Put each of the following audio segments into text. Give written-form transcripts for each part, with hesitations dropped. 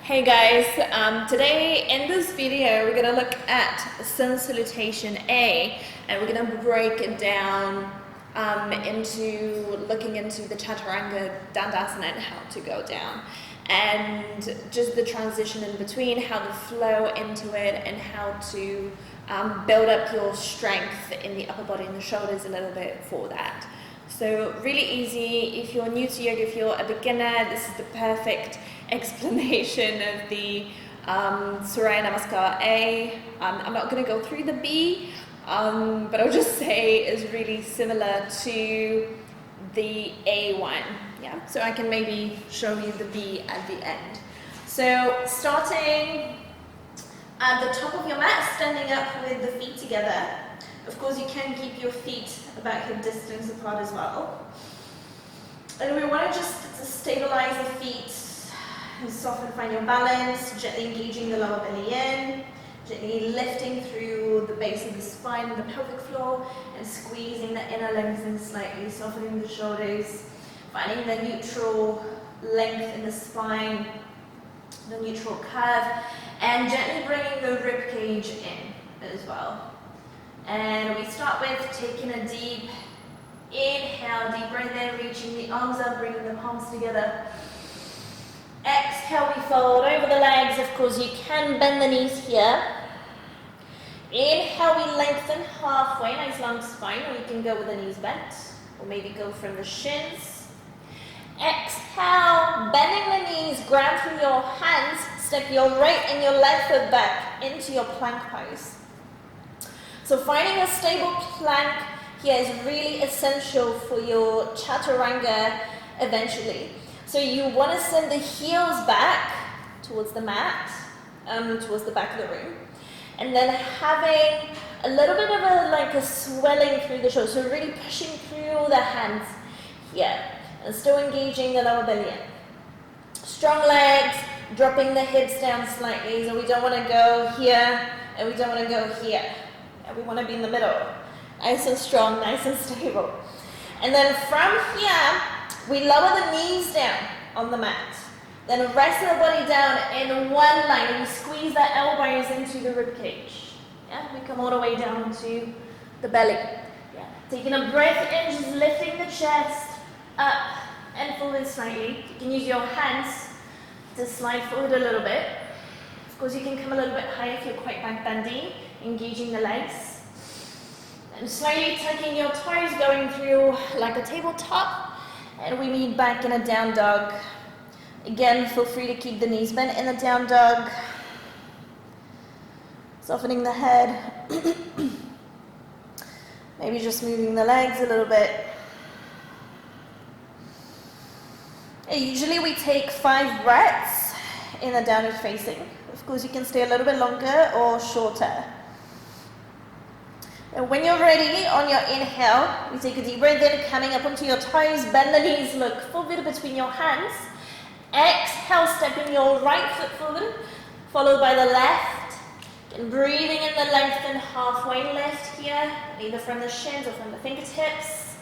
Hey guys, today in this video we're going to look at Sun Salutation A, and we're going to break it down into looking into the Chaturanga, Dandasana, and how to go down, and just the transition in between, how to flow into it, and how to build up your strength in the upper body and the shoulders a little bit for that. So really easy. If you're new to yoga, if you're a beginner, this is the perfect explanation of the Surya Namaskar A. I'm not going to go through the B, but I'll just say it's really similar to the A one. Yeah, so I can maybe show you the B at the end. So starting at the top of your mat, standing up with the feet together. Of course, you can keep your feet about hip distance apart as well. And we want to just stabilize the feet and soften, find your balance, gently engaging the lower belly in, gently lifting through the base of the spine and the pelvic floor, and squeezing the inner length in slightly, softening the shoulders, finding the neutral length in the spine, the neutral curve, and gently bringing the rib cage in as well. And we start with taking a deep inhale, deep breath in, reaching the arms up, bringing the palms together. Exhale, we fold over the legs. Of course, you can bend the knees here. Inhale, we lengthen halfway, nice long spine, or you can go with the knees bent, or maybe go from the shins. Exhale, bending the knees, ground through your hands, step your right and your left foot back into your plank pose. So finding a stable plank here is really essential for your Chaturanga eventually. So you want to send the heels back towards the mat, towards the back of the room, and then having a little bit of a swelling through the shoulders. So really pushing through the hands here, and still engaging the lower belly in. Strong legs, dropping the hips down slightly. So we don't want to go here, and we don't want to go here. We want to be in the middle, nice and strong, nice and stable. And then from here, we lower the knees down on the mat. Then rest the body down in one line, and we squeeze the elbows into the rib cage. Yeah, we come all the way down to the belly. Yeah, taking a breath in, just lifting the chest up and forward slightly. You can use your hands to slide forward a little bit. Of course, you can come a little bit higher if you're quite back bendy, engaging the legs. And slowly tucking your toes, going through like a tabletop. And we lean back in a down dog. Again, feel free to keep the knees bent in the down dog. Softening the head. Maybe just moving the legs a little bit. Usually we take 5 breaths in the downward facing. Of course, you can stay a little bit longer or shorter. And when you're ready, on your inhale, you take a deep breath in, coming up onto your toes, bend the knees, look forward between your hands. Exhale, stepping your right foot forward, followed by the left. And breathing in the length and halfway lift here, either from the shins or from the fingertips.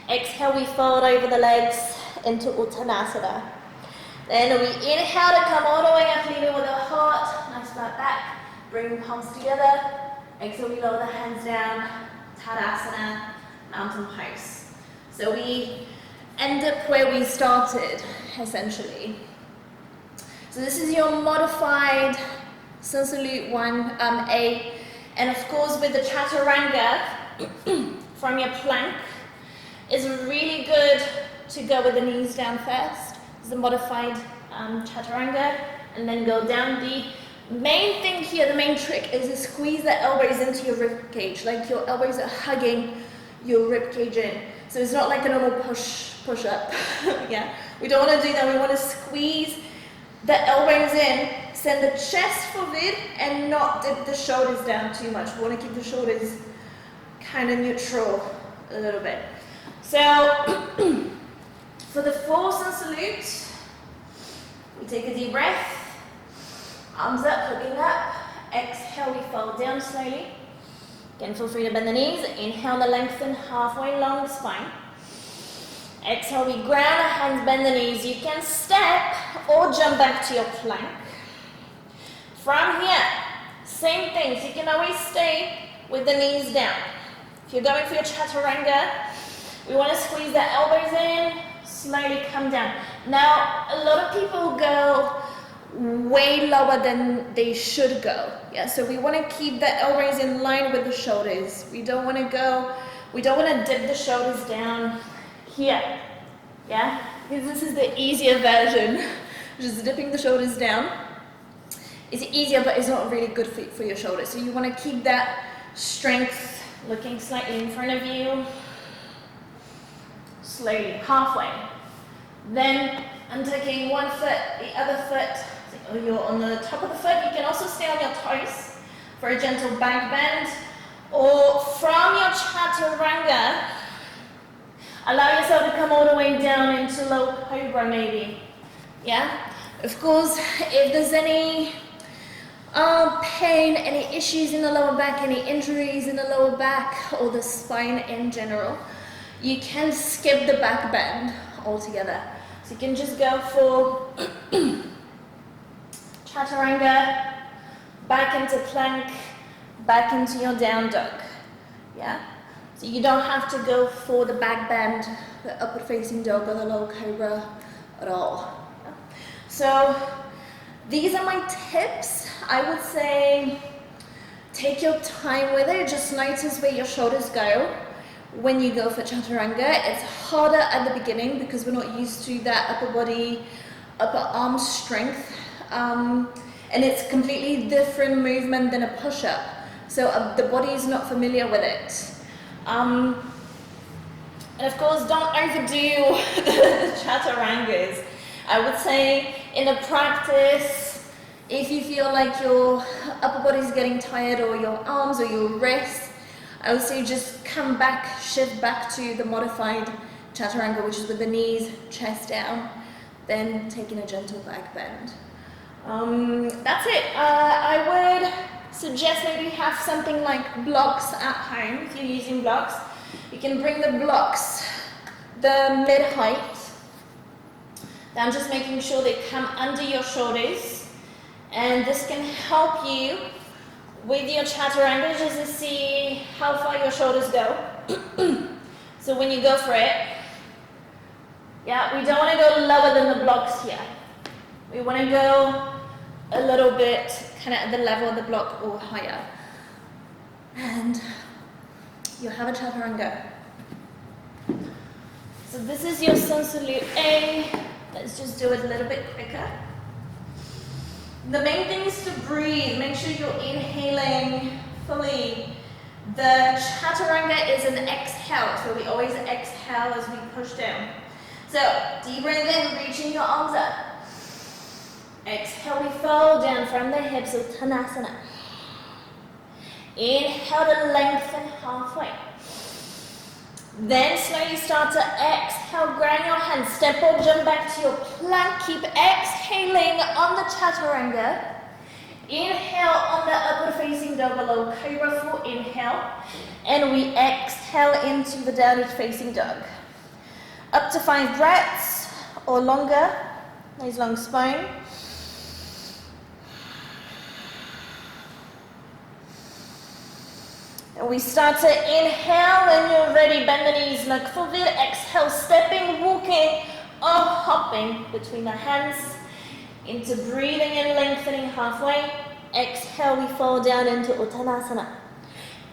Exhale, we fold over the legs into Uttanasana. Then we inhale to come all the way up, leading with a heart, nice flat back. Bring the palms together. Exhale, we lower the hands down, Tadasana, mountain pose. So we end up where we started, essentially. So this is your modified Sun Salute 1 A. And of course, with the Chaturanga, from your plank, it's really good to go with the knees down first. It's the modified Chaturanga, and then go down. The main thing here, the main trick, is to squeeze the elbows into your rib cage, like your elbows are hugging your rib cage in. So it's not like a normal push up. Yeah, we don't want to do that. We want to squeeze the elbows in, send the chest forward, and not dip the shoulders down too much. We want to keep the shoulders kind of neutral a little bit. So for the full Sun Salute, we take a deep breath. Arms up, looking up. Exhale, we fold down slowly. Again, feel free to bend the knees. Inhale to lengthen halfway along the spine. Exhale, we ground our hands, bend the knees. You can step or jump back to your plank. From here, same thing. So you can always stay with the knees down. If you're going for your Chaturanga, we want to squeeze the elbows in, slowly come down. Now, a lot of people go way lower than they should go. Yeah, so we want to keep the elbows in line with the shoulders. We don't want to dip the shoulders down here. Yeah, because this is the easier version. Just dipping the shoulders down. It's easier, but it's not really good for your shoulders. So you want to keep that strength looking slightly in front of you. Slowly, halfway. Then I'm taking one foot, the other foot. So you're on the top of the foot. You can also stay on your toes for a gentle back bend. Or from your Chaturanga, allow yourself to come all the way down into low cobra maybe. Yeah? Of course, if there's any pain, any issues in the lower back, any injuries in the lower back or the spine in general, you can skip the back bend altogether. So you can just go for Chaturanga, back into plank, back into your down dog. Yeah? So you don't have to go for the back bend, the upward facing dog or the low cobra at all. Yeah? So these are my tips. I would say take your time with it. Just notice where your shoulders go when you go for Chaturanga. It's harder at the beginning because we're not used to that upper body, upper arm strength. And it's completely different movement than a push-up. So the body is not familiar with it. And of course, don't overdo the Chaturangas. I would say in a practice, if you feel like your upper body is getting tired or your arms or your wrists, I would say just come back, shift back to the modified Chaturanga, which is with the knees, chest down, then taking a gentle back bend. That's it. I would suggest maybe have something like blocks at home. If you're using blocks, you can bring the blocks the mid-height. I'm just making sure they come under your shoulders, and this can help you with your Chaturanga just to see how far your shoulders go. So when you go for it, yeah, we don't want to go lower than the blocks here. We want to go a little bit kind of at the level of the block or higher. And you have a Chaturanga. So this is your Sun Salute A. Let's just do it a little bit quicker. The main thing is to breathe. Make sure you're inhaling fully. The Chaturanga is an exhale, so we always exhale as we push down. So deep breath in, reaching your arms up. Exhale, we fall down from the hips, Dandasana. Inhale to lengthen halfway. Then slowly start to exhale, ground your hands, step or jump back to your plank. Keep exhaling on the Chaturanga. Inhale on the upward facing dog, low cobra for inhale. And we exhale into the downward facing dog. Up to 5 breaths or longer. Nice long spine. And we start to inhale. When you're ready, bend the knees, look forward. Exhale, stepping, walking, or hopping between the hands into breathing and lengthening halfway. Exhale, we fall down into Uttanasana.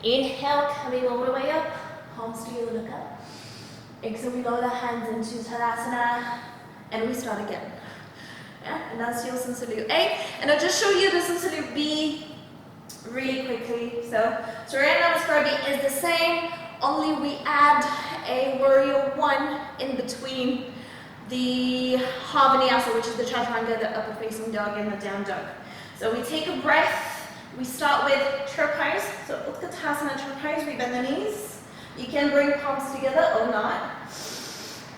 Inhale, coming all the way up, palms together, look up. Exhale, we lower the hands into Tadasana, and we start again. Yeah, and that's your Sun Salute A. And I'll just show you the Sun Salute B really quickly. So Surya Namaskar B is the same, only we add a Warrior 1 in between the Vinyasa, which is the Chaturanga, the upper facing dog, and the down dog. So we take a breath. We start with tripod. So Utkatasana tripod, we bend the knees. You can bring palms together or not.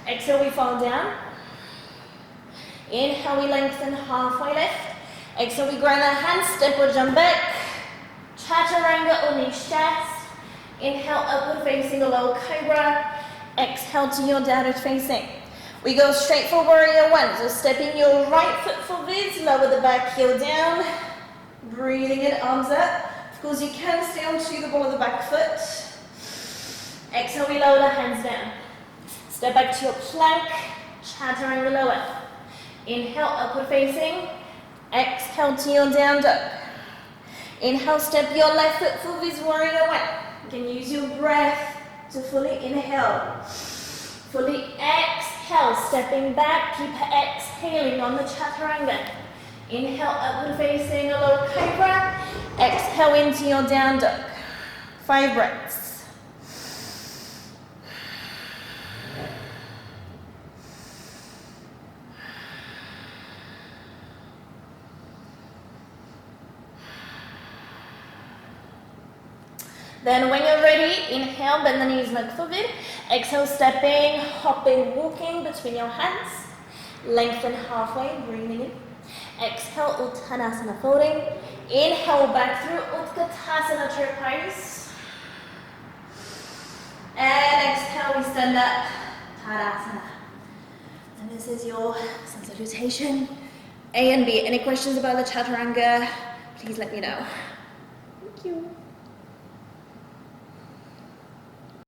Exhale, we fall down. Inhale, we lengthen halfway lift. Exhale, we grind our hands, step or jump back. Chaturanga or niche chest. Inhale, upward facing a low cobra. Exhale to your downward facing. We go straight for Warrior 1. So stepping your right foot forwards, lower the back heel down. Breathing in, arms up. Of course, you can stay onto the ball of the back foot. Exhale, we lower the hands down. Step back to your plank, chaturanga lower. Inhale, upward facing. Exhale to your down dog. Inhale, step your left foot forward, warrior one. You can use your breath to fully inhale. Fully exhale, stepping back, keep exhaling on the chaturanga. Inhale, upward facing, a low cobra. Exhale into your down dog. 5 breaths. Then when you're ready, inhale, bend the knees, look forward. Exhale, stepping, hopping, walking between your hands. Lengthen halfway, breathing in. Exhale, Uttanasana folding. Inhale, back through Utkatasana chair pose. And exhale, we stand up, Tadasana. And this is your Sun Salutation A and B. Any questions about the Chaturanga, please let me know. Thank you.